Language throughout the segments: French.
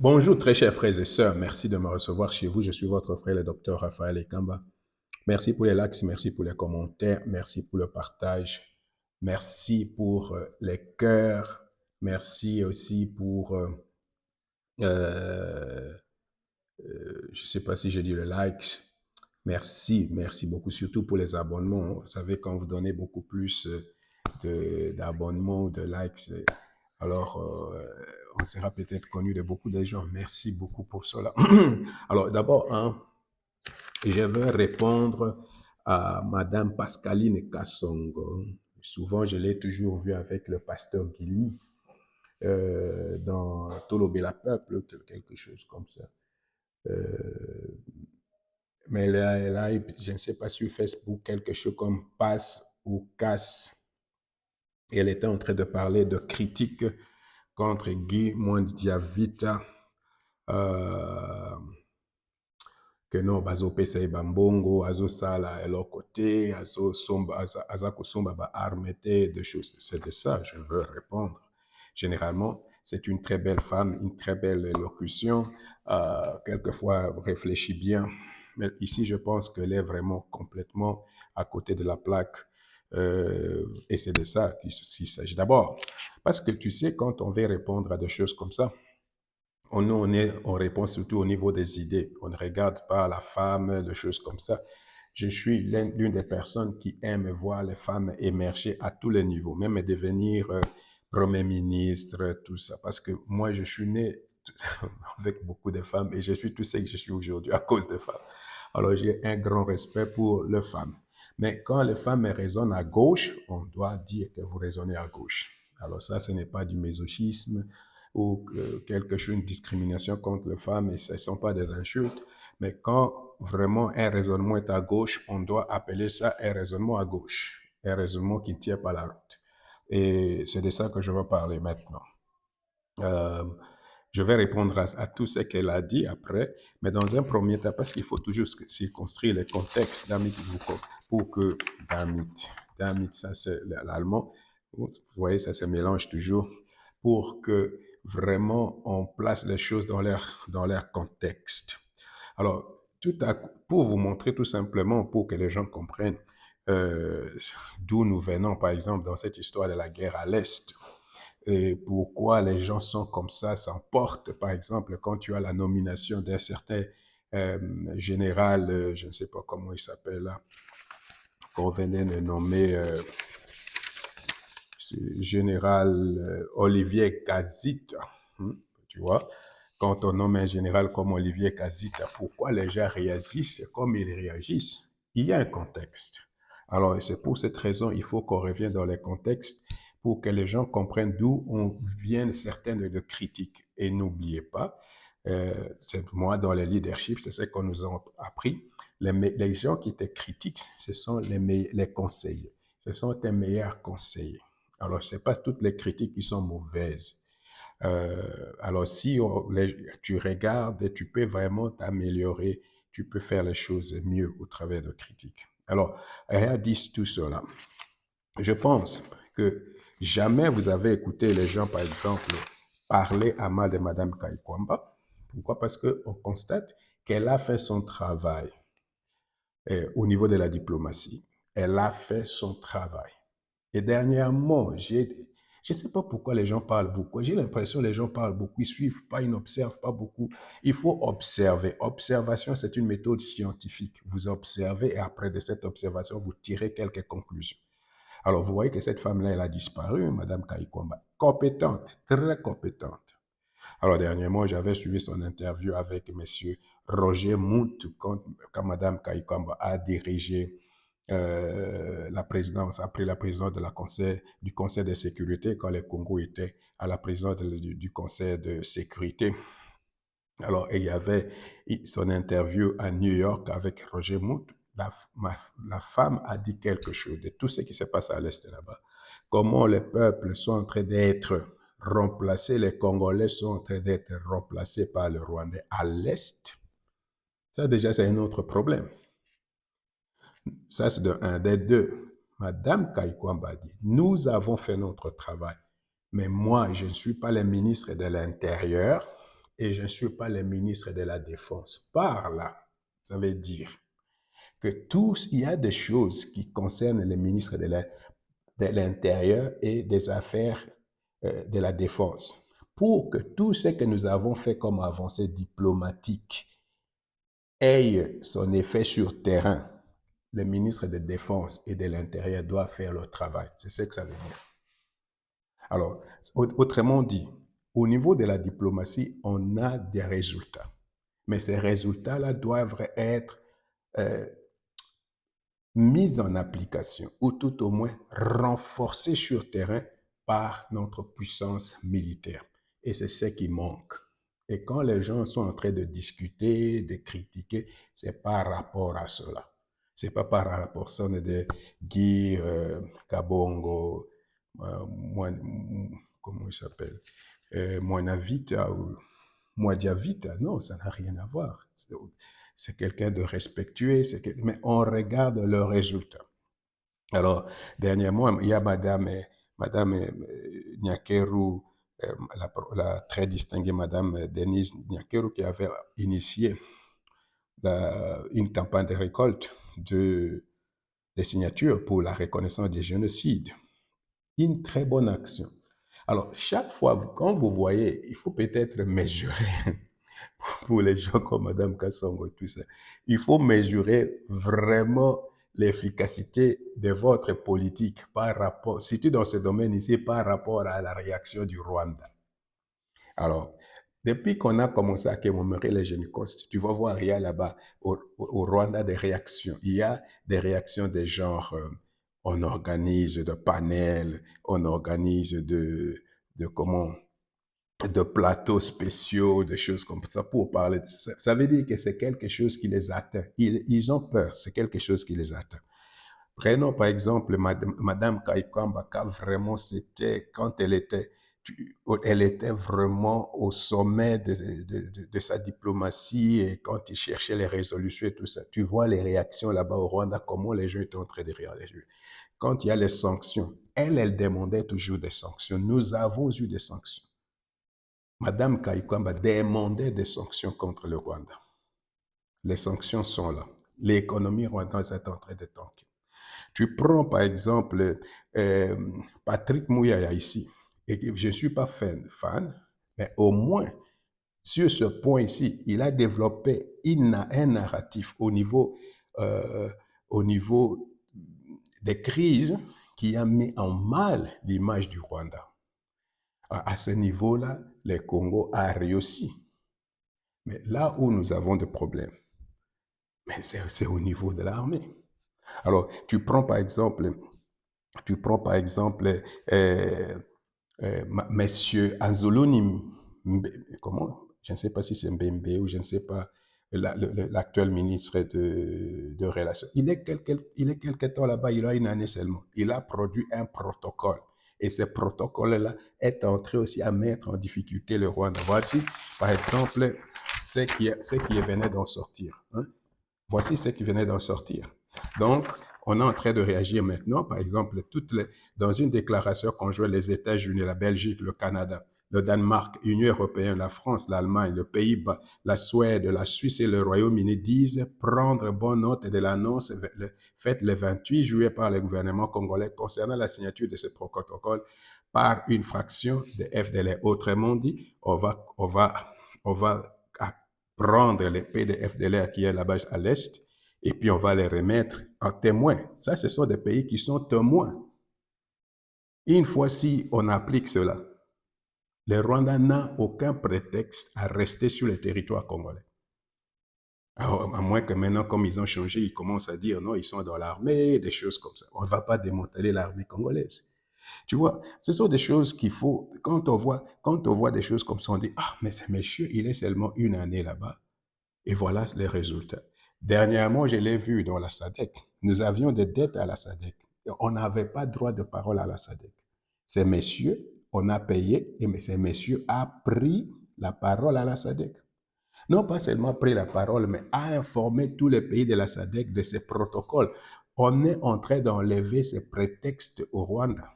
Bonjour, très chers frères et sœurs. Merci de me recevoir chez vous. Je suis votre frère, le docteur Raphaël Ekamba. Merci pour les likes, merci pour les commentaires, merci pour le partage, merci pour les cœurs, merci aussi pour, je ne sais pas si j'ai dit le likes. Merci beaucoup, surtout pour les abonnements. Vous savez, quand vous donnez beaucoup plus d'abonnements ou de likes, alors on sera peut-être connu de beaucoup de gens. Merci beaucoup pour cela. Alors d'abord, hein, je veux répondre à Madame Pascaline Kassongo. Souvent, je l'ai toujours vu avec le pasteur Guilly dans Tolobela Peuple, quelque chose comme ça. Mais là, je ne sais pas sur Facebook, quelque chose comme passe ou casse. Et elle était en train de parler de critiques contre Guy Mondiavita, euh, que non, bazo pesa e bambongo, azo sala et l'autre côté, azo somba, azako somba ba armete, de choses. C'est de ça, je veux répondre. Généralement, c'est une très belle femme, une très belle élocution. Quelquefois, réfléchit bien. Mais ici, je pense qu'elle est vraiment complètement à côté de la plaque. Et c'est de ça qu'il s'agit d'abord. Parce que tu sais, quand on veut répondre à des choses comme ça, on répond surtout au niveau des idées. On ne regarde pas la femme, des choses comme ça. Je suis l'une des personnes qui aime voir les femmes émerger à tous les niveaux, même devenir Premier ministre, tout ça. Parce que moi, je suis né avec beaucoup de femmes et je suis tout ce que je suis aujourd'hui à cause des femmes. Alors, j'ai un grand respect pour les femmes. Mais quand les femmes raisonnent à gauche, on doit dire que vous raisonnez à gauche. Alors ça, ce n'est pas du mésochisme ou quelque chose, une discrimination contre les femmes, et ce ne sont pas des insultes. Mais quand vraiment un raisonnement est à gauche, on doit appeler ça un raisonnement à gauche, un raisonnement qui ne tient pas la route. Et c'est de ça que je veux parler maintenant. Euh, je vais répondre à tout ce qu'elle a dit après, mais dans un premier temps, parce qu'il faut toujours circonscrire les contextes, pour que, damit, ça c'est l'allemand, vous voyez, ça se mélange toujours, pour que vraiment on place les choses dans leur contexte. Alors, pour vous montrer tout simplement, pour que les gens comprennent euh, d'où nous venons, par exemple, dans cette histoire de la guerre à l'Est, et pourquoi les gens sont comme ça, s'emportent. Par exemple, quand tu as la nomination d'un certain euh, général, je ne sais pas comment il s'appelle là, qu'on venait de nommer général Olivier Kazita, tu vois, quand on nomme un général comme Olivier Kazita, pourquoi les gens réagissent comme ils réagissent? Il y a un contexte. Alors, c'est pour cette raison, il faut qu'on revienne dans les contextes pour que les gens comprennent d'où on vient certaines de critiques. Et n'oubliez pas, c'est moi dans le leadership, c'est ce qu'on nous a appris. Les gens qui te critiquent, ce sont les conseillers. Ce sont tes meilleurs conseillers. Alors, ce n'est pas toutes les critiques qui sont mauvaises. Alors, si tu regardes, tu peux vraiment t'améliorer, tu peux faire les choses mieux au travers de critiques. Alors, rien dit tout cela. Je pense que jamais vous avez écouté les gens, par exemple, parler à mal de Mme Kaikwamba. Pourquoi? Parce qu'on constate qu'elle a fait son travail au niveau de la diplomatie. Elle a fait son travail. Et dernièrement, je ne sais pas pourquoi les gens parlent beaucoup. J'ai l'impression que les gens parlent beaucoup, ils suivent pas, ils n'observent pas beaucoup. Il faut observer. Observation, c'est une méthode scientifique. Vous observez et après de cette observation, vous tirez quelques conclusions. Alors, vous voyez que cette femme-là, elle a disparu, Madame Kaikwamba. Compétente, très compétente. Alors, dernièrement, j'avais suivi son interview avec Monsieur Roger Moult quand Mme Kaikwamba a dirigé la présidence, après la présidence du Conseil de sécurité, quand le Congo était à la présidence du Conseil de sécurité. Alors, il y avait son interview à New York avec Roger Moult. La femme a dit quelque chose de tout ce qui se passe à l'Est là-bas. Comment les peuples sont en train d'être remplacés, les Congolais sont en train d'être remplacés par le Rwandais à l'Est. Ça, déjà, c'est un autre problème. Ça, c'est de un. Des deux, Madame Kaikwamba dit, nous avons fait notre travail, mais moi, je ne suis pas le ministre de l'Intérieur et je ne suis pas le ministre de la Défense. Par là, ça veut dire que il y a des choses qui concernent le ministre de l'Intérieur et des Affaires de la Défense. Pour que tout ce que nous avons fait comme avancée diplomatique ait son effet sur terrain, le ministre de Défense et de l'Intérieur doit faire leur travail. C'est ce que ça veut dire. Alors, autrement dit, au niveau de la diplomatie, on a des résultats. Mais ces résultats-là doivent être euh, mis en application, ou tout au moins renforcés sur terrain par notre puissance militaire. Et c'est ce qui manque. Et quand les gens sont en train de discuter, de critiquer, c'est par rapport à cela. C'est pas par rapport à ça de Guy Kabongo, comment il s'appelle, Moinavita ou Moadiavita. Non, ça n'a rien à voir. C'est quelqu'un de respectueux, mais on regarde le résultat. Alors, dernièrement, il y a Madame Nyakeru, la très distinguée Madame Denise Nyakeru, qui avait initié une campagne de récolte des signatures pour la reconnaissance des génocides. Une très bonne action. Alors, chaque fois, quand vous voyez, il faut peut-être mesurer pour les gens comme Mme Kassongo et tout ça. Il faut mesurer vraiment l'efficacité de votre politique par rapport, surtout dans ce domaine ici, par rapport à la réaction du Rwanda. Alors, depuis qu'on a commencé à commémorer les génocostes, tu vas voir, il y a là-bas au Rwanda des réactions. Il y a des réactions des genres, on organise de panels, on organise de plateaux spéciaux, de choses comme ça pour parler de ça. Ça veut dire que c'est quelque chose qui les atteint. Ils ont peur, c'est quelque chose qui les atteint. Prenons par exemple Madame Kaikwamba, vraiment c'était, quand elle était vraiment au sommet de sa diplomatie et quand il cherchait les résolutions et tout ça. Tu vois les réactions là-bas au Rwanda, comment les gens étaient en train de réagir. Quand il y a les sanctions, elle demandait toujours des sanctions. Nous avons eu des sanctions. Madame Kaikwamba demandait des sanctions contre le Rwanda. Les sanctions sont là. L'économie rwandaise est en train de tanker. Tu prends par exemple Patrick Mouyaya ici, et je ne suis pas fan, mais au moins sur ce point ici, il a développé un narratif au niveau des crises qui a mis en mal l'image du Rwanda. À ce niveau-là, le Congo a réussi. Mais là où nous avons des problèmes, c'est au niveau de l'armée. Alors, tu prends par exemple Monsieur Anzoloni, comment? Je ne sais pas si c'est Mbembe ou je ne sais pas, l'actuel ministre de Relations. Il est quelque temps là-bas, il a une année seulement. Il a produit un protocole. Et ce protocole-là est entré aussi à mettre en difficulté le Rwanda. Voici, par exemple, ce qui venait d'en sortir. Hein? Voici ce qui venait d'en sortir. Donc, on est en train de réagir maintenant. Par exemple, dans une déclaration conjointe, les États-Unis, la Belgique, le Canada, le Danemark, l'Union européenne, la France, l'Allemagne, le Pays-Bas, la Suède, la Suisse et le Royaume-Uni disent prendre bonne note de l'annonce faite le 28 juillet par le gouvernement congolais concernant la signature de ce protocole par une fraction de FDLR. Autrement dit, on va prendre les pays de FDLR qui est là-bas à l'Est et puis on va les remettre en témoin. Ça, ce sont des pays qui sont témoins. Une fois si on applique cela, le Rwanda n'a aucun prétexte à rester sur le territoire congolais. Alors, à moins que maintenant, comme ils ont changé, ils commencent à dire non, ils sont dans l'armée, des choses comme ça. On ne va pas démanteler l'armée congolaise. Tu vois, ce sont des choses qu'il faut, quand on voit des choses comme ça, on dit, ah, mais ce monsieur, il est seulement une année là-bas. Et voilà les résultats. Dernièrement, je l'ai vu dans la SADC. Nous avions des dettes à la SADC. On n'avait pas droit de parole à la SADC. Ces messieurs, on a payé, et ces messieurs ont pris la parole à la SADC. Non pas seulement pris la parole, mais a informé tous les pays de la SADC de ces protocoles. On est en train d'enlever ces prétextes au Rwanda.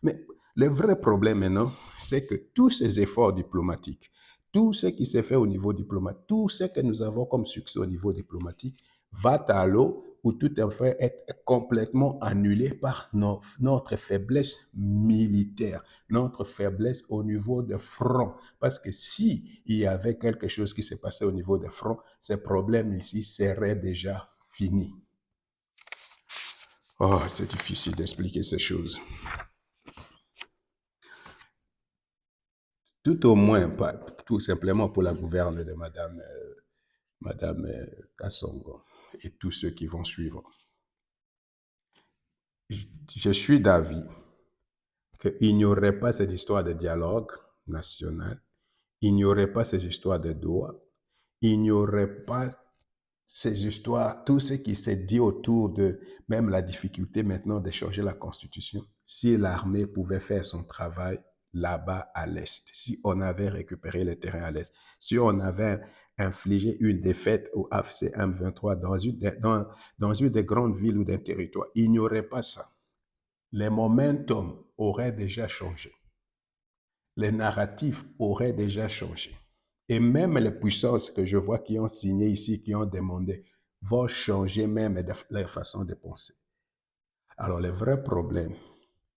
Mais le vrai problème maintenant, c'est que tous ces efforts diplomatiques, tout ce qui s'est fait au niveau diplomatique, tout ce que nous avons comme succès au niveau diplomatique va à l'eau ou tout en fait être complètement annulé par notre faiblesse militaire, notre faiblesse au niveau de front. Parce que si il y avait quelque chose qui s'est passé au niveau de front, ces problèmes ici seraient déjà finis. Oh, c'est difficile d'expliquer ces choses. Tout au moins, pas, tout simplement pour la gouverne de Madame Kassongo et tous ceux qui vont suivre. Je suis d'avis qu'il n'y aurait pas cette histoire de dialogue national, il n'y aurait pas ces histoires de Doha, il n'y aurait pas ces histoires, tout ce qui s'est dit autour de même la difficulté maintenant de changer la constitution, si l'armée pouvait faire son travail là-bas à l'Est, si on avait récupéré les terrains à l'Est, si on avait infligé une défaite au AFC M23 dans une des grandes villes ou d'un territoire, il n'y aurait pas ça. Les momentum auraient déjà changé. Les narratifs auraient déjà changé. Et même les puissances que je vois qui ont signé ici, qui ont demandé, vont changer même leur façon de penser. Alors, le vrai problème,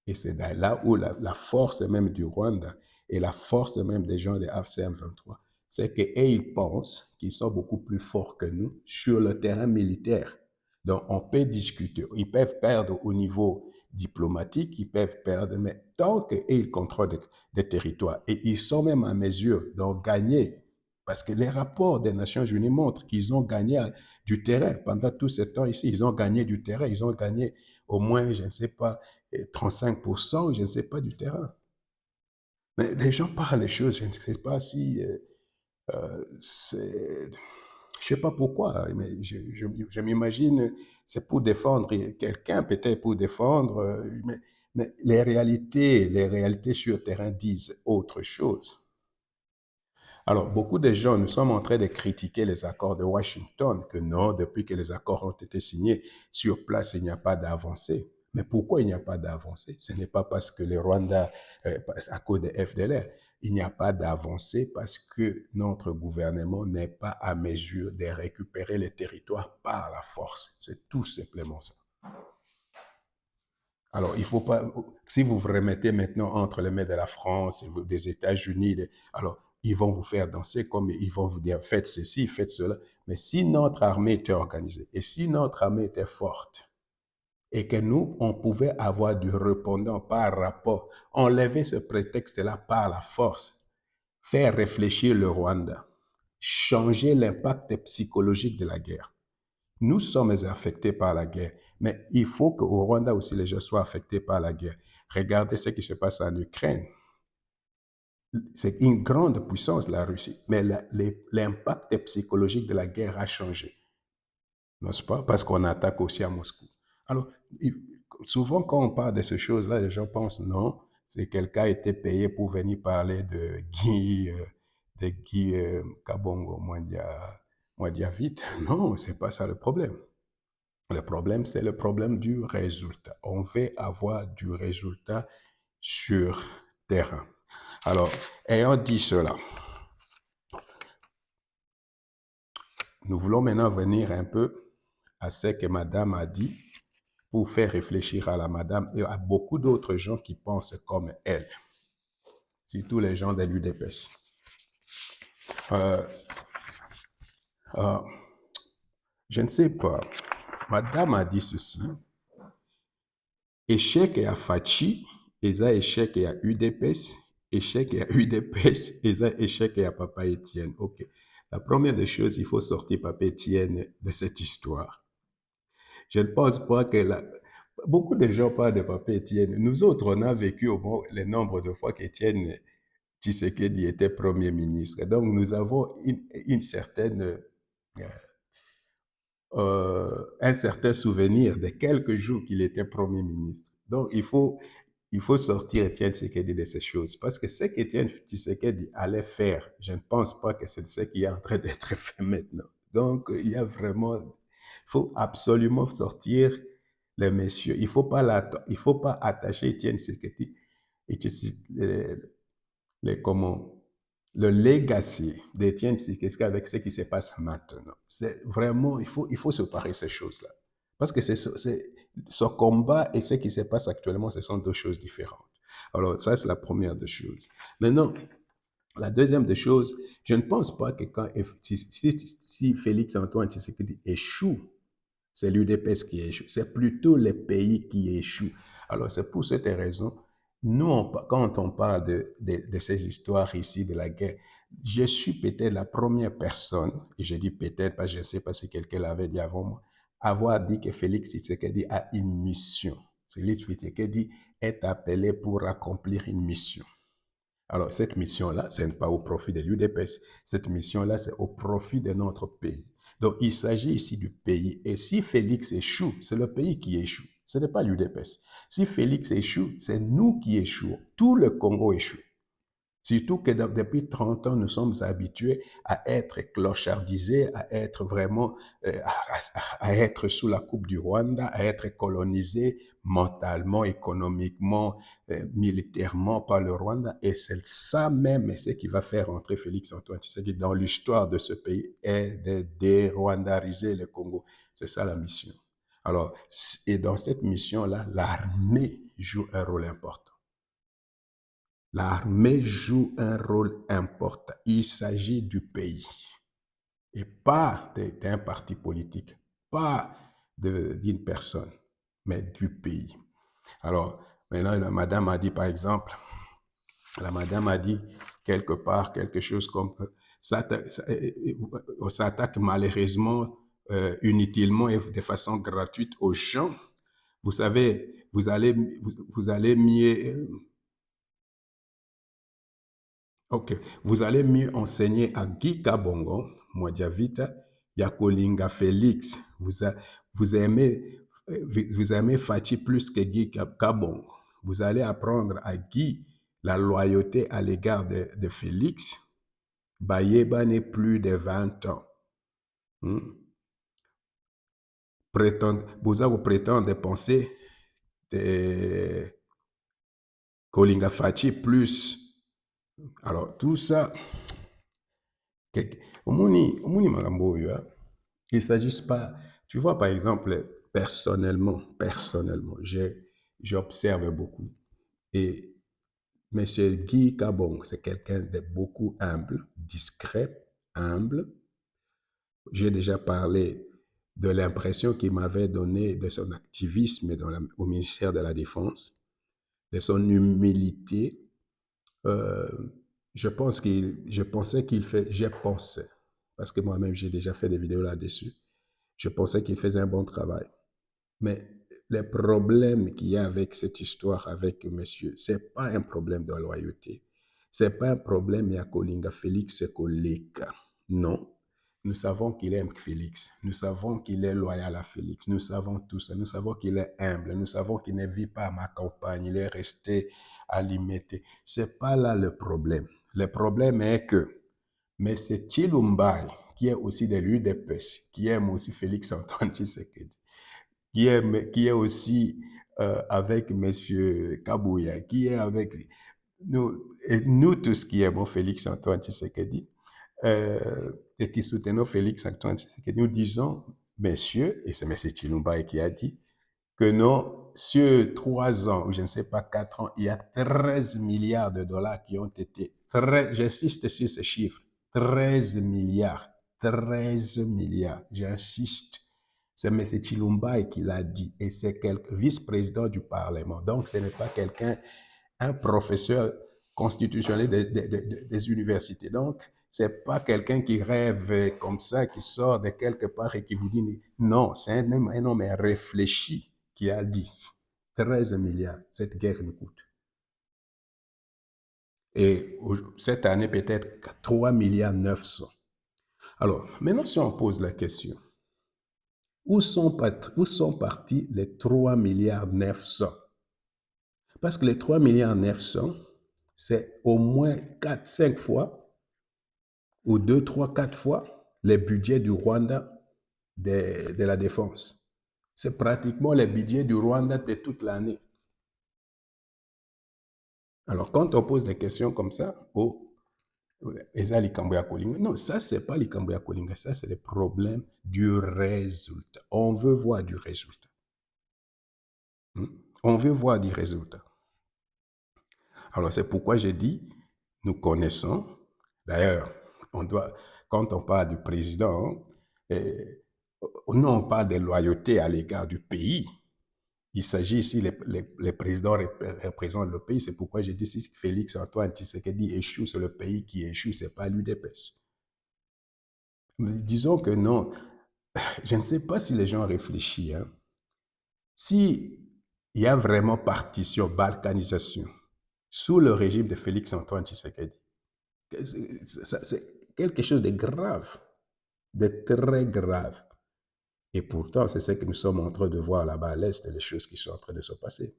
et c'est là où la force même du Rwanda et la force même des gens de AFCM 23, c'est qu'ils pensent qu'ils sont beaucoup plus forts que nous sur le terrain militaire. Donc, on peut discuter. Ils peuvent perdre au niveau diplomatique, ils peuvent perdre, mais tant qu'ils contrôlent des territoires, et ils sont même en mesure d'en gagner, parce que les rapports des Nations Unies montrent qu'ils ont gagné du terrain. Pendant tout ce temps ici, ils ont gagné du terrain, ils ont gagné au moins, je ne sais pas, 35%, je ne sais pas, du terrain. Mais les gens parlent des choses, je ne sais pas si c'est... Je ne sais pas pourquoi, mais je m'imagine, c'est pour défendre quelqu'un, peut-être pour défendre, mais les réalités sur le terrain disent autre chose. Alors, beaucoup de gens, nous sommes en train de critiquer les accords de Washington, que non, depuis que les accords ont été signés, sur place, il n'y a pas d'avancée. Mais pourquoi il n'y a pas d'avancée? Ce n'est pas parce que le Rwanda, à cause des FDLR, il n'y a pas d'avancée parce que notre gouvernement n'est pas à mesure de récupérer les territoires par la force. C'est tout simplement ça. Alors, il ne faut pas, si vous vous remettez maintenant entre les mains de la France et des États-Unis, alors ils vont vous faire danser comme ils vont vous dire faites ceci, faites cela. Mais si notre armée était organisée et si notre armée était forte et que nous, on pouvait avoir du répondant par rapport, enlever ce prétexte-là par la force, faire réfléchir le Rwanda, changer l'impact psychologique de la guerre. Nous sommes affectés par la guerre, mais il faut qu'au Rwanda aussi les gens soient affectés par la guerre. Regardez ce qui se passe en Ukraine. C'est une grande puissance, la Russie, mais l'impact psychologique de la guerre a changé, n'est-ce pas? Parce qu'on attaque aussi à Moscou. Alors, souvent quand on parle de ces choses-là, les gens pensent non, c'est quelqu'un a été payé pour venir parler de Guy Kabongo Mwandia vite. Non, c'est pas ça le problème. Le problème, c'est le problème du résultat. On veut avoir du résultat sur terrain. Alors, ayant dit cela, nous voulons maintenant venir un peu à ce que Madame a dit pour faire réfléchir à la Madame et à beaucoup d'autres gens qui pensent comme elle, surtout les gens de l'UDPS. Je ne sais pas. Madame a dit ceci. Échec ya Fachi, eza échec ya UDPS, échec ya UDPS, eza échec ya Papa Étienne. Ok. La première des choses, il faut sortir Papa Étienne de cette histoire. Je ne pense pas que beaucoup de gens parlent de Papa Étienne. Nous autres, on a vécu au moins le nombre de fois qu'Étienne Tshisekedi était Premier ministre. Donc, nous avons une certaine un certain souvenir de quelques jours qu'il était Premier ministre. Donc, il faut sortir Étienne Tshisekedi de ces choses. Parce que ce qu'Étienne Tshisekedi allait faire, je ne pense pas que c'est ce qui est en train d'être fait maintenant. Donc, il y a vraiment... Il faut absolument sortir les messieurs. Il ne faut pas attacher Étienne Tshisekedi et comment le legacy d'Étienne Tshisekedi avec ce qui se passe maintenant. C'est vraiment, il faut séparer ces choses-là. Parce que ce combat et ce qui se passe actuellement, ce sont deux choses différentes. Alors, ça, c'est la première des choses. Maintenant, la deuxième des choses, je ne pense pas que si Félix-Antoine Tshisekedi échoue, c'est l'UDPS qui échoue. C'est plutôt les pays qui échouent. Alors, c'est pour cette raison, nous, quand on parle de ces histoires ici, de la guerre, je suis peut-être la première personne, et je dis peut-être parce que je ne sais pas si quelqu'un l'avait dit avant moi, avoir dit que Félix Tshisekedi a une mission. Félix Tshisekedi est appelé pour accomplir une mission. Alors, cette mission-là, ce n'est pas au profit de l'UDPS. Cette mission-là, c'est au profit de notre pays. Donc, il s'agit ici du pays. Et si Félix échoue, c'est le pays qui échoue. Ce n'est pas l'UDPS. Si Félix échoue, c'est nous qui échouons. Tout le Congo échoue. Surtout que depuis 30 ans, nous sommes habitués à être clochardisés, à être vraiment, à être sous la coupe du Rwanda, à être colonisés mentalement, économiquement, militairement par le Rwanda. Et c'est ça même ce qui va faire entrer Félix-Antoine Tshisekedi dans l'histoire de ce pays et de dérwandariser le Congo. C'est ça la mission. Alors, et dans cette mission-là, l'armée joue un rôle important. L'armée joue un rôle important. Il s'agit du pays et pas d'un parti politique, pas d'une personne, mais du pays. Alors, maintenant, la madame a dit, par exemple, la madame a dit quelque part quelque chose comme ça s'attaque malheureusement, inutilement et de façon gratuite aux gens. Vous savez, vous allez mieux Ok. Vous allez mieux enseigner à Guy Kabongo, Mwadiavita, Yakolinga Félix. Vous aimez Fachi plus que Guy Kabongo. Vous allez apprendre à Guy la loyauté à l'égard de Félix. Bayeba n'est plus de 20 ans. Vous prétendez penser de Kolinga Fachi plus. Alors, tout ça, il ne s'agit pas, tu vois, par exemple, personnellement, j'observe beaucoup. Et M. Guy Kabong, c'est quelqu'un de beaucoup humble, discret, humble. J'ai déjà parlé de l'impression qu'il m'avait donnée de son activisme au ministère de la Défense, de son humilité. Euh, je pensais parce que moi-même j'ai déjà fait des vidéos là-dessus, je pensais qu'il faisait un bon travail. Mais le problème qu'il y a avec cette histoire avec monsieur, c'est pas un problème de loyauté. C'est pas un problème à Kolinga Félix Koleka. Non. Nous savons qu'il aime Félix. Nous savons qu'il est loyal à Félix. Nous savons tout ça. Nous savons qu'il est humble. Nous savons qu'il ne vit pas à ma campagne. Il est resté à Limete. C'est pas là le problème. Le problème est que M. Chilumbai, qui est aussi de l'UDPS, qui aime aussi Félix Antoine Tshisekedi, qui est aussi avec M. Kabouya, qui est avec nous, et nous tous qui aimons Félix Antoine Tshisekedi, et qui soutenons Félix Antoine Tshisekedi, nous disons, messieurs, et c'est M. Chilumba qui a dit, que non, sur 3 ans, ou je ne sais pas, 4 ans, il y a 13 milliards de dollars qui ont été, j'insiste sur ces chiffres, 13 milliards, 13 milliards, j'insiste. C'est M. Chilumba qui l'a dit, et c'est vice-président du Parlement. Donc, ce n'est pas quelqu'un, un professeur constitutionnel des universités. Donc, c'est pas quelqu'un qui rêve comme ça, qui sort de quelque part et qui vous dit non, c'est un homme réfléchi qui a dit 13 milliards, cette guerre nous coûte. Et cette année, peut-être 3 milliards 900. Alors, maintenant, si on pose la question, où sont partis les 3 milliards 900? Parce que les 3 milliards 900, c'est au moins 4, 5 fois, ou 2, 3, 4 fois le budget du Rwanda de la défense. C'est pratiquement le budget du Rwanda de toute l'année. Alors, quand on pose des questions comme ça, Eza likambo ya kolinga. Non, ça, c'est pas likambo ya kolinga. Ça, c'est le problème du résultat. On veut voir du résultat. On veut voir du résultat. Alors, c'est pourquoi j'ai dit, nous connaissons. D'ailleurs, quand on parle du président, nous, on parle de loyauté à l'égard du pays. Il s'agit ici, les présidents représentent le pays. C'est pourquoi j'ai dit, si Félix Antoine Tshisekedi échoue, c'est le pays qui échoue, c'est pas l'UDPS. Mais disons que non, je ne sais pas si les gens réfléchissent. Hein. Si il y a vraiment partition, balkanisation, sous le régime de Félix Antoine Tshisekedi, c'est quelque chose de grave, de très grave. Et pourtant, c'est ce que nous sommes en train de voir là-bas à l'Est, les choses qui sont en train de se passer.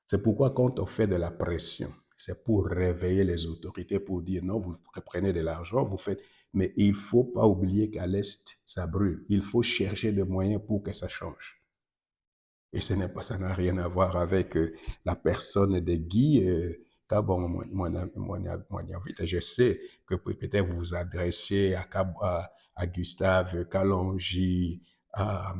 C'est pourquoi quand on fait de la pression, c'est pour réveiller les autorités, pour dire non, vous prenez de l'argent, vous faites... Mais il ne faut pas oublier qu'à l'Est, ça brûle. Il faut chercher des moyens pour que ça change. Et ça n'a rien à voir avec la personne de Guy. Car bon, je sais que peut-être vous vous adressez à Gustave Kalonji, à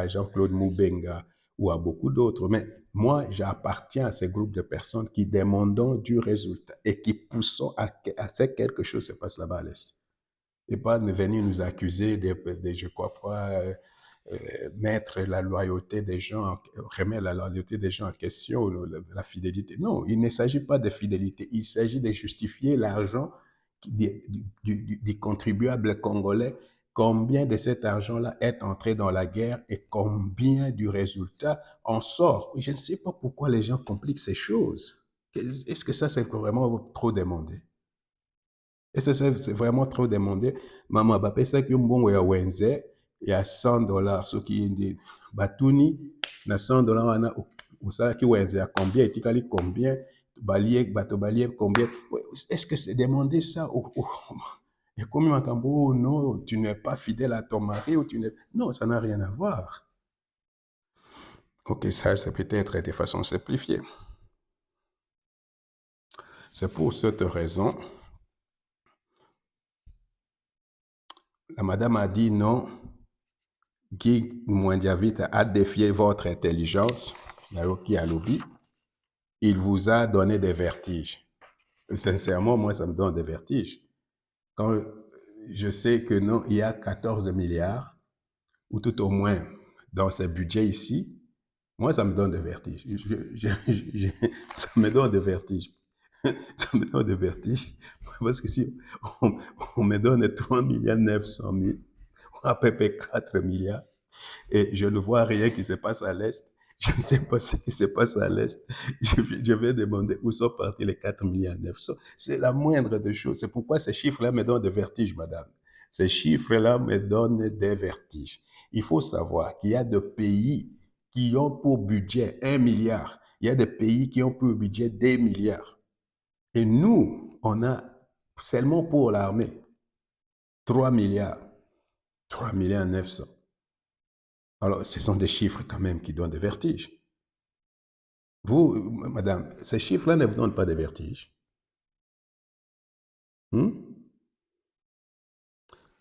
Jean-Claude Moubenga ou à beaucoup d'autres. Mais moi, j'appartiens à ces groupes de personnes qui demandent du résultat et qui poussent à ce que quelque chose se passe là-bas à l'Est. Et pas de venir nous accuser de je crois pas, mettre la loyauté des gens, remettre la loyauté des gens en question, la fidélité. Non, il ne s'agit pas de fidélité, il s'agit de justifier l'argent du contribuable congolais. Combien de cet argent-là est entré dans la guerre et combien du résultat en sort? Je ne sais pas pourquoi les gens compliquent ces choses. Est-ce que ça, c'est vraiment trop demandé? Et c'est vraiment trop demandé. Maman, bapesa ki mbongo ya wenze ya $100. Ce qui est batuni na $100 wana usala ki wenze ya combien etikali combien bato balie combien. Est-ce que c'est demander ça et comme makambo, oh non, tu n'es pas fidèle à ton mari ou tu n'es... Non, ça n'a rien à voir. Ok, ça c'est peut-être de façon simplifiée. C'est pour cette raison, la madame a dit non. Guy Mwendiavita a défié votre intelligence, Naoki Alobi, il vous a donné des vertiges. Sincèrement, moi, ça me donne des vertiges. Quand je sais que non, il y a 14 milliards, ou tout au moins dans ce budget ici, moi, ça me donne des vertiges. Ça me donne des vertiges. Ça me donne des vertiges. Parce que si on me donne 3 900 000, ou à peu près 4 milliards, et je ne vois rien qui se passe à l'Est. Je ne sais pas ce qui se passe à l'Est. Je vais demander où sont partis les 4 900 000. C'est la moindre des choses. C'est pourquoi ces chiffres-là me donnent des vertiges, madame. Ces chiffres-là me donnent des vertiges. Il faut savoir qu'il y a des pays qui ont pour budget 1 milliard. Il y a des pays qui ont pour budget 2 milliards. Et nous, on a seulement pour l'armée 3 milliards. 3 milliards 900. Alors, ce sont des chiffres quand même qui donnent des vertiges. Vous, madame, ces chiffres-là ne vous donnent pas de vertiges.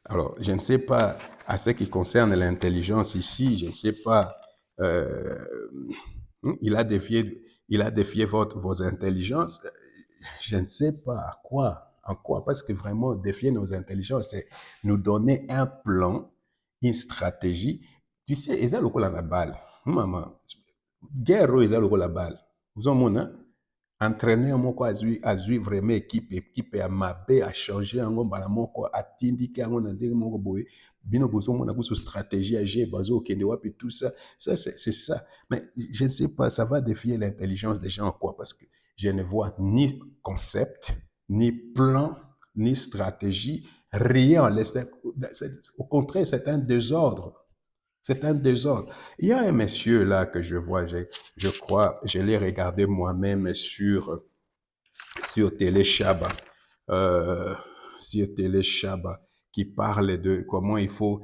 Alors, je ne sais pas, à ce qui concerne l'intelligence ici, je ne sais pas, il a défié vos intelligences. Je ne sais pas en quoi, parce que vraiment, défier nos intelligences, c'est nous donner un plan, une stratégie. Tu sais, ils ont la balle. Maman, guerre, ils ont la balle. Vous en montrez, entraîner moko azwi vraiment équipe ya mabe a changer yango mbala moko atindiki yango na ndenge moko boye bino bozomona kuso stratégie ya jeu bazokende wapi tout ça c'est ça mais je ne sais pas ça va défier l'intelligence des gens quoi parce que je ne vois ni concept ni plan ni stratégie rien en laissant au contraire c'est un désordre. C'est un désordre. Il y a un monsieur là que je vois, je crois, je l'ai regardé moi-même sur Télé Chaba, sur Télé Chaba, qui parle de il faut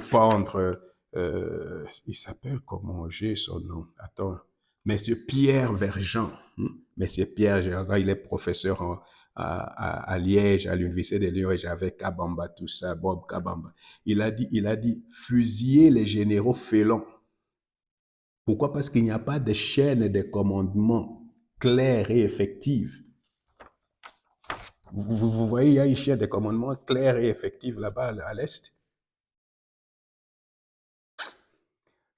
pendre, il s'appelle comment, j'ai son nom, attends, Monsieur Pierre Verjean. Monsieur Pierre Verjean, il est professeur à Liège, à l'Université de Liège, avec Kabamba, tout ça, Bob Kabamba. Il a dit, fusiller les généraux félons. Pourquoi? Parce qu'il n'y a pas de chaîne de commandement claire et effective. Vous voyez, il y a une chaîne de commandement claire et effective là-bas à l'Est.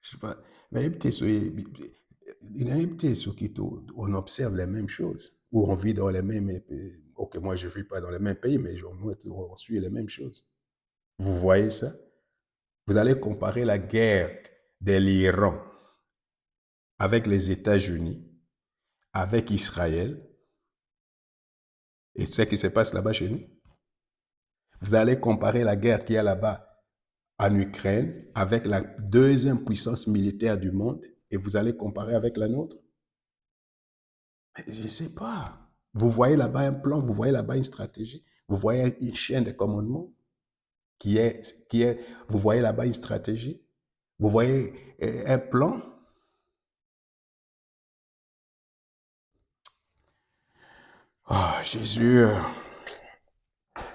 Je sais pas. Mais on observe les mêmes choses, ou on vit dans les mêmes. Ok, moi je ne vis pas dans les mêmes pays, mais on suit les mêmes choses. Vous voyez ça? Vous allez comparer la guerre de l'Iran avec les États-Unis, avec Israël, et ce qui se passe là-bas chez nous. Vous allez comparer la guerre qu'il y a là-bas en Ukraine avec la deuxième puissance militaire du monde, et vous allez comparer avec la nôtre. Je ne sais pas. Vous voyez là-bas un plan, vous voyez là-bas une stratégie, vous voyez une chaîne de commandement vous voyez là-bas une stratégie, vous voyez un plan. Oh, Jésus,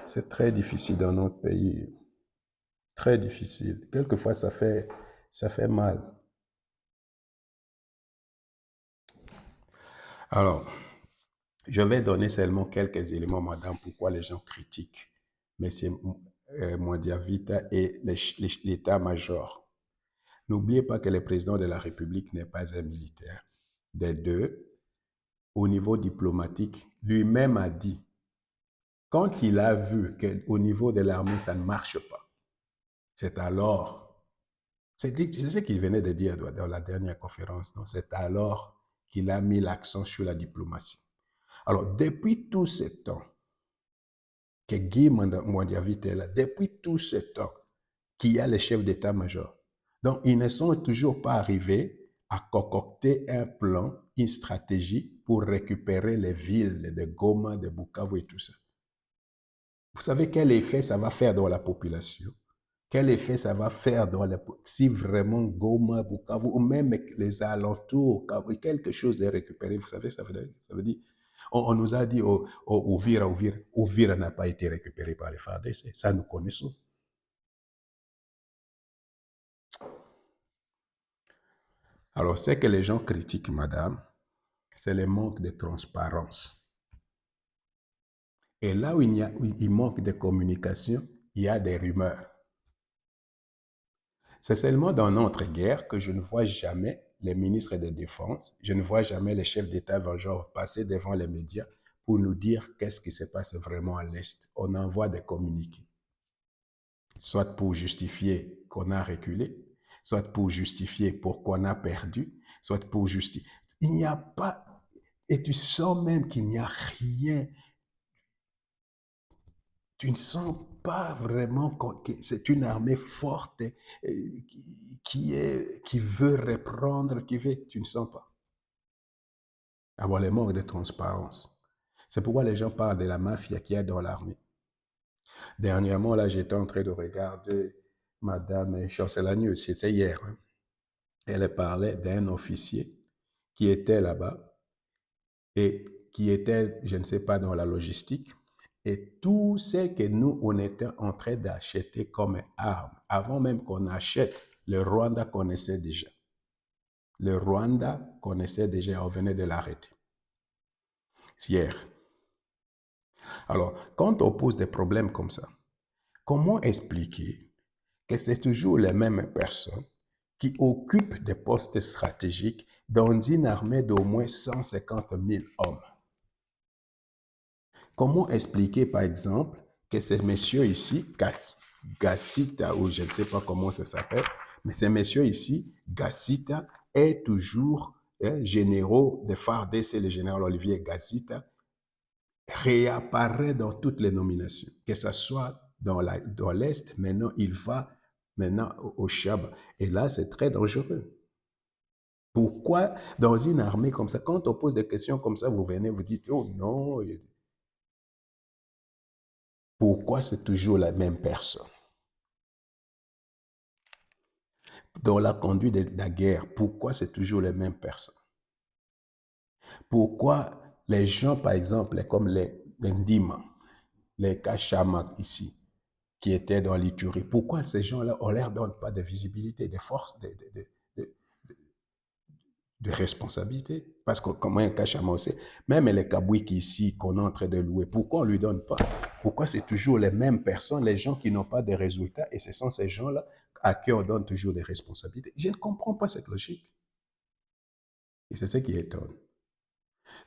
c'est très difficile dans notre pays. Très difficile. Quelquefois, ça fait mal. Alors, je vais donner seulement quelques éléments, madame, pourquoi les gens critiquent M. Modiavita et l'état-major. N'oubliez pas que le président de la République n'est pas un militaire. Des deux, au niveau diplomatique, lui-même a dit, quand il a vu qu'au niveau de l'armée, ça ne marche pas, c'est alors, c'est ce qu'il venait de dire dans la dernière conférence, non? C'est alors qu'il a mis l'accent sur la diplomatie. Alors, depuis tout ce temps que Guy Modiavita est là, depuis tout ce temps qu'il y a les chefs d'état-major, donc ils ne sont toujours pas arrivés à concocter un plan, une stratégie pour récupérer les villes de Goma, de Bukavu et tout ça. Vous savez quel effet ça va faire dans la population? Quel effet ça va faire si vraiment Goma, Bukavu, ou même les alentours, quelque chose est récupéré? Vous savez, ça veut dire, on nous a dit Uvira n'a pas été récupéré par les FARDC. Ça, nous connaissons. Alors, ce que les gens critiquent, madame, c'est le manque de transparence. Et là où il manque de communication, il y a des rumeurs. C'est seulement dans notre guerre que je ne vois jamais les ministres de défense, je ne vois jamais les chefs d'état-major passer devant les médias pour nous dire qu'est-ce qui se passe vraiment à l'Est. On envoie des communiqués, soit pour justifier qu'on a reculé, soit pour justifier pourquoi on a perdu, soit pour justifier. Il n'y a pas, et tu sens même qu'il n'y a rien. Tu ne sens pas vraiment que c'est une armée forte qui veut reprendre, tu ne sens pas. Avoir le manque de transparence. C'est pourquoi les gens parlent de la mafia qu'il y a dans l'armée. Dernièrement, là, j'étais en train de regarder Madame Chancelagneuse, c'était hier. Hein. Elle parlait d'un officier qui était là-bas et qui était, je ne sais pas, dans la logistique. Et tout ce que nous, on était en train d'acheter comme armes, avant même qu'on achète, le Rwanda connaissait déjà. Le Rwanda connaissait déjà, on venait de l'arrêter. Hier. Alors, quand on pose des problèmes comme ça, comment expliquer que c'est toujours les mêmes personnes qui occupent des postes stratégiques dans une armée d'au moins 150 000 hommes? Comment expliquer, par exemple, que ces messieurs ici, Gassita, ou je ne sais pas comment ça s'appelle, mais ces messieurs ici, Gassita, est toujours généraux de FARDC, le général Olivier Gassita, réapparaît dans toutes les nominations, que ce soit dans l'Est, maintenant il va au Chab. Et là, c'est très dangereux. Pourquoi dans une armée comme ça, quand on pose des questions comme ça, vous venez, vous dites, oh non, pourquoi c'est toujours la même personne? Dans la conduite de la guerre, pourquoi c'est toujours les mêmes personnes? Pourquoi les gens, par exemple, comme les Ndima, les Kachamak ici, qui étaient dans l'Ituri, pourquoi ces gens-là, on ne leur donne pas de visibilité, de force, de, de responsabilité? Parce que comme un Kachama aussi, même les Kabouiki ici qu'on est en train de louer, pourquoi on ne lui donne pas? Pourquoi c'est toujours les mêmes personnes, les gens qui n'ont pas de résultats, et ce sont ces gens-là à qui on donne toujours des responsabilités? Je ne comprends pas cette logique. Et c'est ce qui étonne.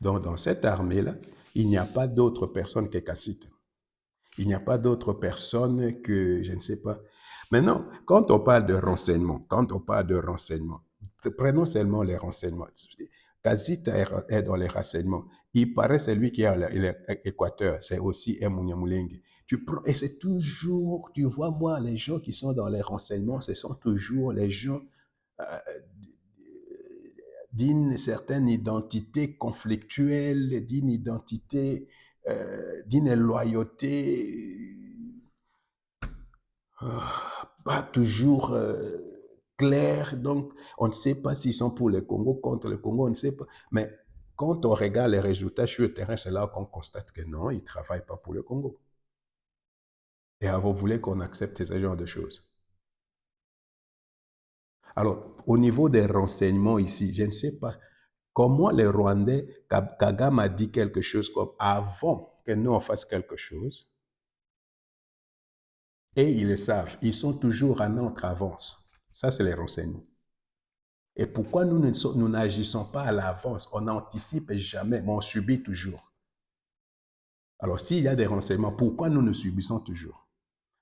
Donc, dans cette armée-là, il n'y a pas d'autres personnes que Kassite. Il n'y a pas d'autres personnes que, je ne sais pas. Maintenant, quand on parle de renseignement, prenons seulement les renseignements. Kassite est dans les renseignements. Il paraît c'est lui qui est à l'Équateur, c'est aussi Moulengue. Et c'est toujours, tu vois voir les gens qui sont dans les renseignements, ce sont toujours les gens euh, d'une certaine identité conflictuelle, d'une loyauté pas toujours claire. Donc, on ne sait pas s'ils sont pour le Congo, contre le Congo, on ne sait pas. Mais quand on regarde les résultats sur le terrain, c'est là qu'on constate que non, ils ne travaillent pas pour le Congo. Et vous voulez qu'on accepte ce genre de choses. Alors, au niveau des renseignements ici, je ne sais pas comment les Rwandais, Kagame a dit quelque chose comme avant que nous on fasse quelque chose, et ils le savent, ils sont toujours à notre avance. Ça, c'est les renseignements. Et pourquoi nous n'agissons pas à l'avance? On n'anticipe jamais, mais on subit toujours. Alors, s'il y a des renseignements, pourquoi nous ne subissons toujours?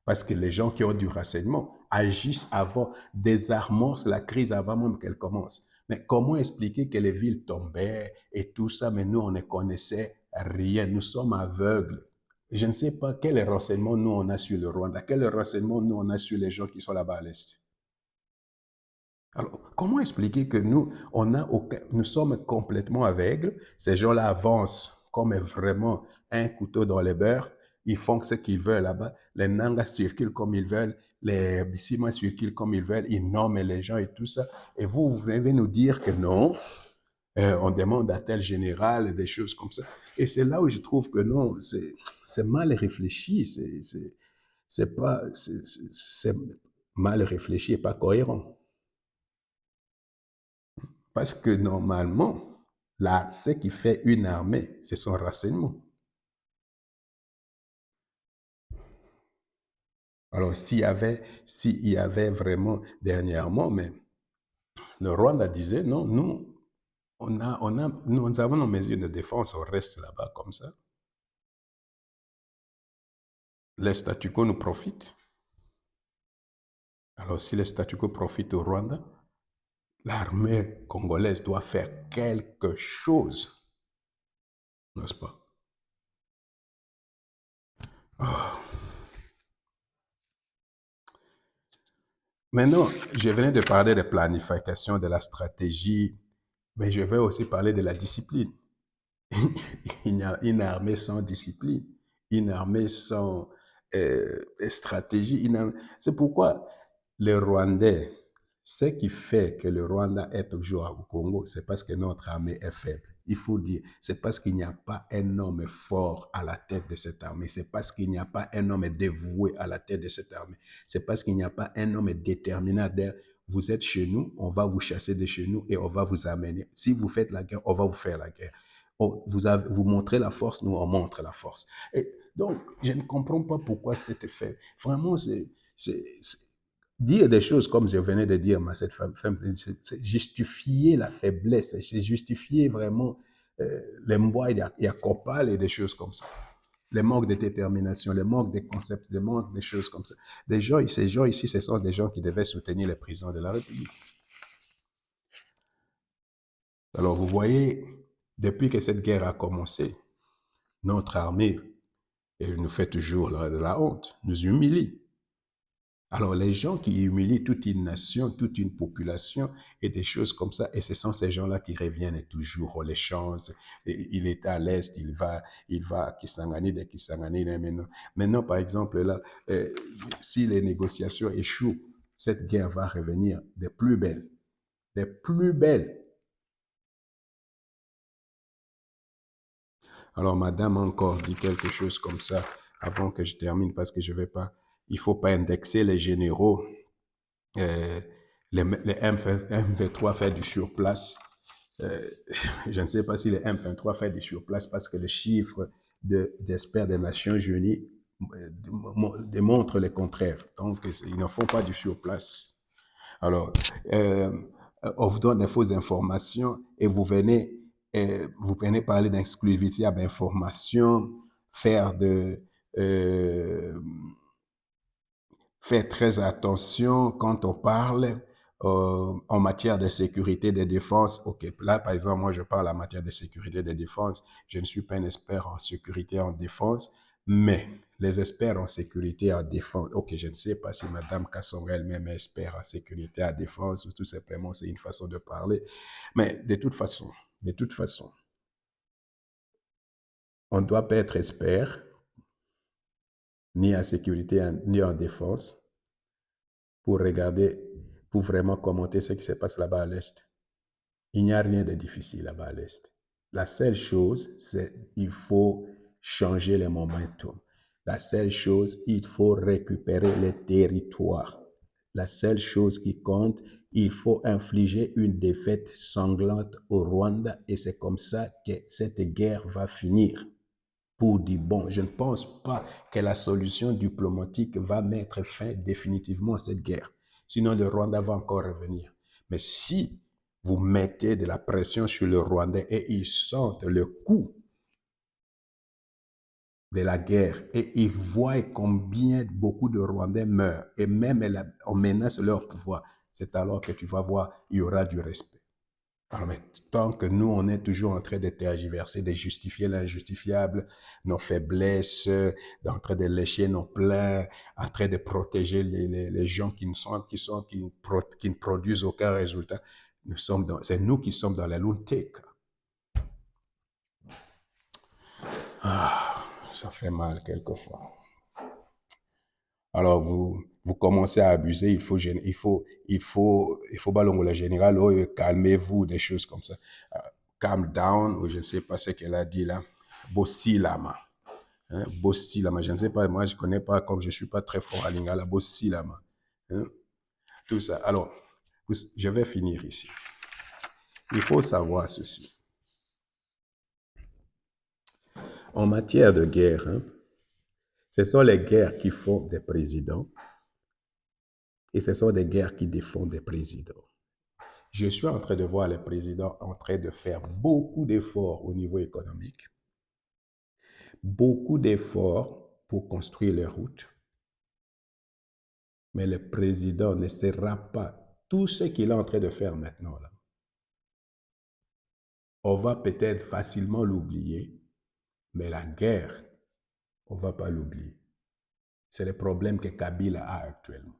Parce que les gens qui ont du renseignement agissent avant, désarmant la crise avant même qu'elle commence. Mais comment expliquer que les villes tombaient et tout ça, mais nous, on ne connaissait rien. Nous sommes aveugles. Je ne sais pas quel renseignement nous, on a sur le Rwanda, quel renseignement nous, on a sur les gens qui sont là-bas à l'Est. Alors, comment expliquer que nous sommes complètement aveugles? Ces gens-là avancent comme vraiment un couteau dans le beurre. Ils font ce qu'ils veulent là-bas. Les Nangas circulent comme ils veulent. Les Bissima circulent comme ils veulent. Ils nomment les gens et tout ça. Et vous venez nous dire que non, on demande à tel général des choses comme ça. Et c'est là où je trouve que non, c'est mal réfléchi. C'est mal réfléchi et pas cohérent. Parce que normalement, là, ce qui fait une armée, c'est son renseignement. Alors, s'il y avait vraiment dernièrement, mais le Rwanda disait, non, nous avons nos mesures de défense, on reste là-bas comme ça. Le statu quo nous profite. Alors, si le statu quo profite au Rwanda, l'armée congolaise doit faire quelque chose, n'est-ce pas? Oh. Maintenant, je venais de parler de planification, de la stratégie, mais je vais aussi parler de la discipline. Il y a une armée sans discipline, une armée sans stratégie. C'est pourquoi les Rwandais, ce qui fait que le Rwanda est toujours au Congo, c'est parce que notre armée est faible. Il faut dire, c'est parce qu'il n'y a pas un homme fort à la tête de cette armée. C'est parce qu'il n'y a pas un homme dévoué à la tête de cette armée. C'est parce qu'il n'y a pas un homme déterminé à dire, vous êtes chez nous, on va vous chasser de chez nous et on va vous amener. Si vous faites la guerre, on va vous faire la guerre. Vous montrez la force, nous on montre la force. Et donc, je ne comprends pas pourquoi c'était fait. Vraiment, dire des choses comme je venais de dire, cette femme, c'est justifier la faiblesse, c'est justifier vraiment les mbois, il y a copal et des choses comme ça. Les manques de détermination, les manques de concepts, les manques de choses comme ça. Ces gens ici, ce sont des gens qui devaient soutenir les prisons de la République. Alors, vous voyez, depuis que cette guerre a commencé, notre armée nous fait toujours de la honte, nous humilie. Alors, les gens qui humilient toute une nation, toute une population et des choses comme ça, et ce sont ces gens-là qui reviennent toujours, on les change. Il est à l'Est, il va à Kisangani, de Kisangani, maintenant, par exemple, là, si les négociations échouent, cette guerre va revenir des plus belles, des plus belles. Alors, madame a encore dit quelque chose comme ça avant que je termine parce que je vais pas, il faut pas indexer les généraux. Euh, les M23 fait du surplace. Euh, je ne sais pas si les M23 fait du surplace parce que les chiffres d'experts des Nations Unies démontrent le contraire. Donc, ils ne font pas du surplace. Alors, euh, on vous donne des fausses informations et vous venez parler d'exclusivité à l'information, faire de, euh, faire très attention quand on parle en matière de sécurité et de défense. Ok, là, par exemple, moi, je parle en matière de sécurité et de défense. Je ne suis pas un expert en sécurité et en défense, mais les experts en sécurité et en défense, ok, je ne sais pas si Madame Kassonga elle-même est expert en sécurité et en défense ou tout simplement c'est une façon de parler. Mais de toute façon, on ne doit pas être expert ni en sécurité ni en défense pour regarder, pour vraiment commenter ce qui se passe là-bas à l'Est. Il n'y a rien de difficile là-bas à l'Est. La seule chose, c'est qu'il faut changer les momentum. La seule chose, il faut récupérer les territoires. La seule chose qui compte, il faut infliger une défaite sanglante au Rwanda et c'est comme ça que cette guerre va finir. Pour dire, bon, je ne pense pas que la solution diplomatique va mettre fin définitivement à cette guerre. Sinon, le Rwanda va encore revenir. Mais si vous mettez de la pression sur le Rwandais et ils sentent le coup de la guerre et ils voient combien beaucoup de Rwandais meurent et même on menace leur pouvoir, c'est alors que tu vas voir, il y aura du respect. Alors, mais tant que nous, on est toujours en train de tergiverser, de justifier l'injustifiable, nos faiblesses, en train de lécher nos plaies, en train de protéger les gens qui ne produisent aucun résultat, c'est nous qui sommes dans la luntée. Ah, ça fait mal quelquefois. Alors, vous commencez à abuser, il faut ballongo le général, oh, calmez-vous, des choses comme ça. Calm down, ou je ne sais pas ce qu'elle a dit là. Bossilama. Hein? Bossilama, je ne sais pas, moi je ne connais pas, comme je ne suis pas très fort à Lingala, Bossilama. Hein? Tout ça. Alors, je vais finir ici. Il faut savoir ceci. En matière de guerre, hein, ce sont les guerres qui font des présidents et ce sont des guerres qui défendent des présidents. Je suis en train de voir les présidents en train de faire beaucoup d'efforts au niveau économique, beaucoup d'efforts pour construire les routes, mais le président ne sera pas tout ce qu'il est en train de faire maintenant. Là. On va peut-être facilement l'oublier, mais la guerre, on ne va pas l'oublier. C'est le problème que Kabila a actuellement.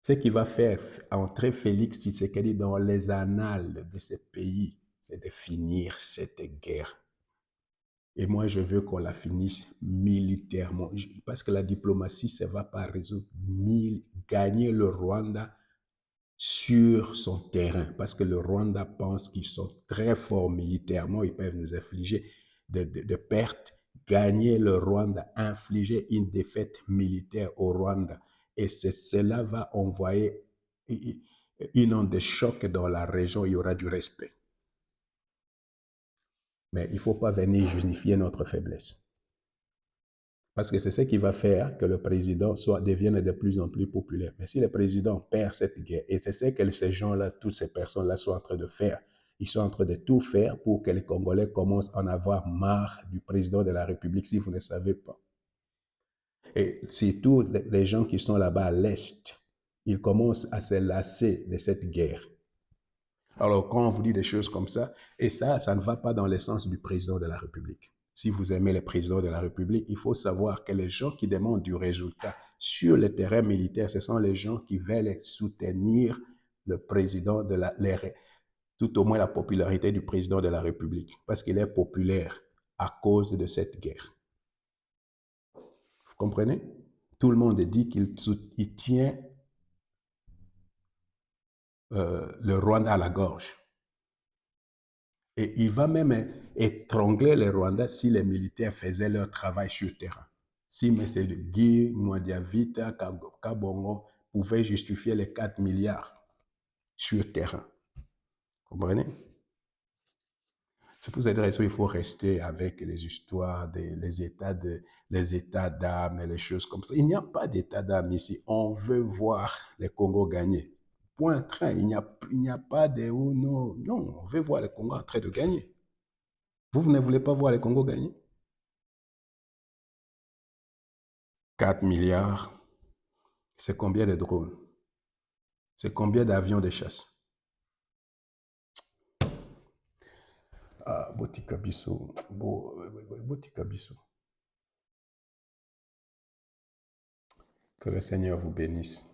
Ce qui va faire entrer Félix Tshisekedi dans les annales de ce pays, c'est de finir cette guerre. Et moi, je veux qu'on la finisse militairement. Parce que la diplomatie, ça ne va pas résoudre. Gagner le Rwanda sur son terrain. Parce que le Rwanda pense qu'ils sont très forts militairement. Ils peuvent nous infliger de pertes. Gagner le Rwanda, infliger une défaite militaire au Rwanda. Et cela va envoyer une onde de choc dans la région. Il y aura du respect. Mais il ne faut pas venir justifier notre faiblesse. Parce que c'est ce qui va faire que le président devienne de plus en plus populaire. Mais si le président perd cette guerre, et c'est ce que ces gens-là, toutes ces personnes-là sont en train de faire, ils sont en train de tout faire pour que les Congolais commencent à en avoir marre du président de la République, si vous ne savez pas. Et surtout, les gens qui sont là-bas à l'Est, ils commencent à se lasser de cette guerre. Alors, quand on vous dit des choses comme ça, et ça ne va pas dans le sens du président de la République. Si vous aimez le président de la République, il faut savoir que les gens qui demandent du résultat sur le terrain militaire, ce sont les gens qui veulent soutenir le président tout au moins la popularité du président de la République, parce qu'il est populaire à cause de cette guerre. Vous comprenez? Tout le monde dit qu'il tient le Rwanda à la gorge. Et il va même étrangler les Rwandais si les militaires faisaient leur travail sur terrain. Si M. Guy Mwadiavita Kabongo pouvait justifier les 4 milliards sur terrain. Vous comprenez? C'est pour cette raison qu'il faut rester avec les histoires, les états d'âme et les choses comme ça. Il n'y a pas d'état d'âme ici. On veut voir les Congos gagner. Point train. Il n'y a pas de... Non, non, on veut voir les Congos en train de gagner. Vous ne voulez pas voir les Congos gagner? 4 milliards, c'est combien de drones? C'est combien d'avions de chasse? Ah, Botika Bisso. Botika Bisso. Que le Seigneur vous bénisse.